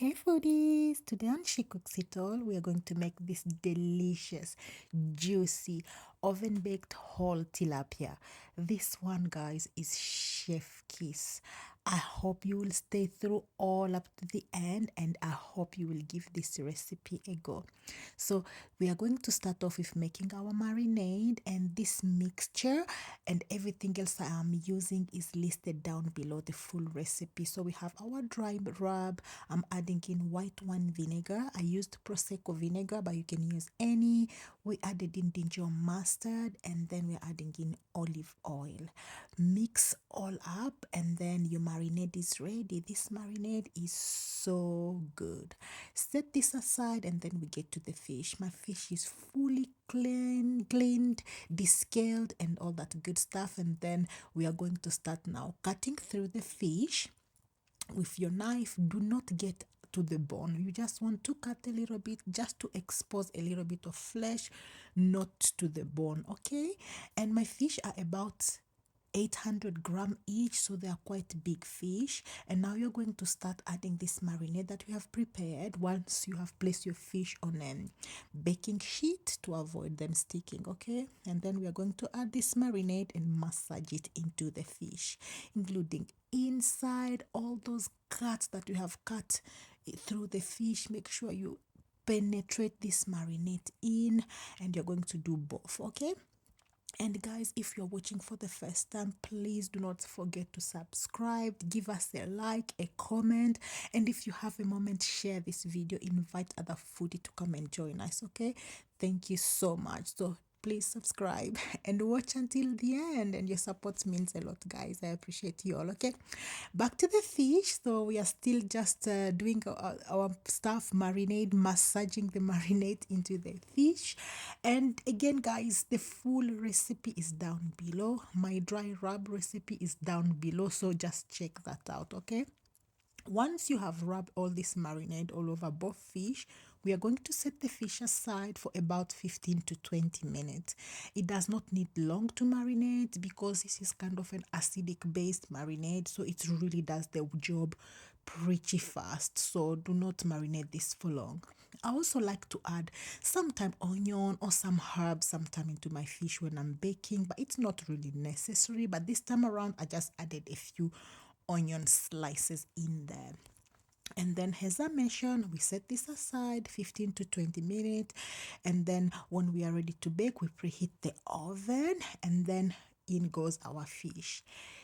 Hey foodies! Today on She Cooks It All, we are going to make this delicious, juicy, oven baked whole tilapia. This one, guys, is chef kiss. I hope you will stay through all up to the end and I hope you will give this recipe a go. So, we are going to start off with making our marinade, and this mixture and everything else I am using is listed down below the full recipe. So, we have our dry rub. I'm adding in white wine vinegar. I used Prosecco vinegar, but you can use any. We added in Dijon mustard, and then we're adding in olive oil. Mix all up, and then your marinade is ready. This marinade is so good. Set this aside, and then we get to the fish. My fish is fully cleaned, descaled, and all that good stuff. And then we are going to start now cutting through the fish with your knife. Do not get to the bone. You just want to cut a little bit just to expose a little bit of flesh, not to the bone. Okay, and my fish are about 800 grams each, so they are quite big fish. And now you're going to start adding this marinade that we have prepared once you have placed your fish on a baking sheet to avoid them sticking. Okay, and then we are going to add this marinade and massage it into the fish, including inside all those cuts that you have cut through the fish. Make sure you penetrate this marinade in, and you're going to do both. Okay, and guys, if you're watching for the first time, please do not forget to subscribe, give us a like, a comment, and if you have a moment, share this video, invite other foodie to come and join us. Okay, thank you so much. So please subscribe and watch until the end, and your support means a lot, guys. I appreciate you all. Okay, back to the fish. So we are still just doing our stuff, marinade, massaging the marinade into the fish. And again, guys, the full recipe is down below. My dry rub recipe is down below, so just check that out. Okay, once you have rubbed all this marinade all over both fish, we are going to set the fish aside for about 15 to 20 minutes. It does not need long to marinate because this is kind of an acidic based marinade, so it really does the job pretty fast. So do not marinate this for long. I also like to add sometime onion or some herbs sometime into my fish when I'm baking, but it's not really necessary. But this time around, I just added a few onion slices in there. And then, as I mentioned, we set this aside 15 to 20 minutes. And then, when we are ready to bake, we preheat the oven, and then in goes our fish.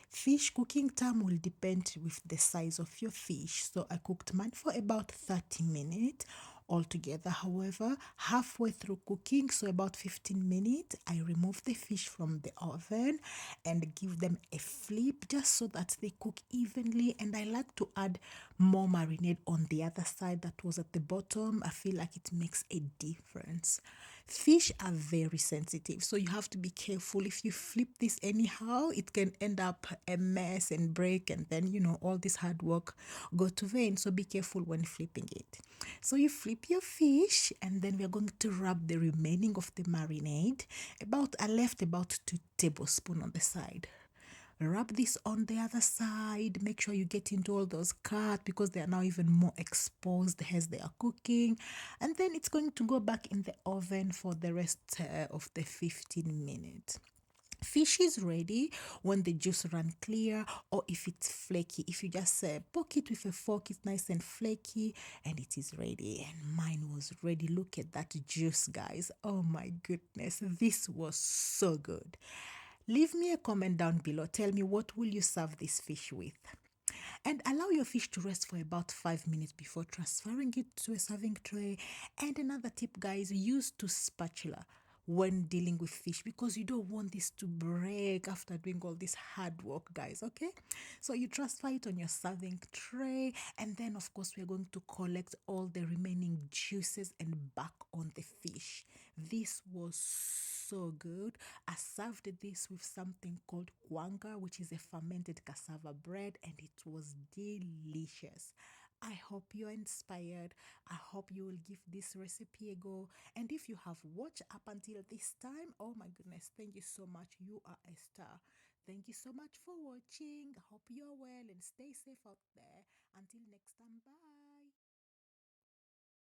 Fish cooking time will depend with the size of your fish. So, I cooked mine for about 30 minutes altogether. However, halfway through cooking, so about 15 minutes, I remove the fish from the oven and give them a flip just so that they cook evenly. And I like to add more marinade on the other side that was at the bottom. I feel like it makes a difference. Fish are very sensitive, so you have to be careful. If you flip this anyhow, it can end up a mess and break, and then all this hard work go to vain. So be careful when flipping it. So you flip your fish, and then we are going to rub the remaining of the marinade. I left about 2 tablespoons on the side. Rub this on the other side. Make sure you get into all those cuts because they are now even more exposed as they are cooking. And then it's going to go back in the oven for the rest of the 15 minutes. Fish is ready when the juice run clear, or if it's flaky. If you just poke it with a fork, it's nice and flaky, and it is ready. And mine was ready. Look at that juice, guys. Oh my goodness, this was so good. Leave me a comment down below. Tell me, what will you serve this fish with? And allow your fish to rest for about 5 minutes before transferring it to a serving tray. And another tip, guys, use two spatula when dealing with fish because you don't want this to break after doing all this hard work, guys. Okay, so you transfer it on your serving tray, and then of course we're going to collect all the remaining juices and back on the fish. This was so good. I served this with something called kwanga, which is a fermented cassava bread, and it was delicious. I hope you're inspired. I hope you will give this recipe a go. And if you have watched up until this time, oh my goodness, thank you so much. You are a star. Thank you so much for watching. I hope you're well and stay safe out there. Until next time, bye.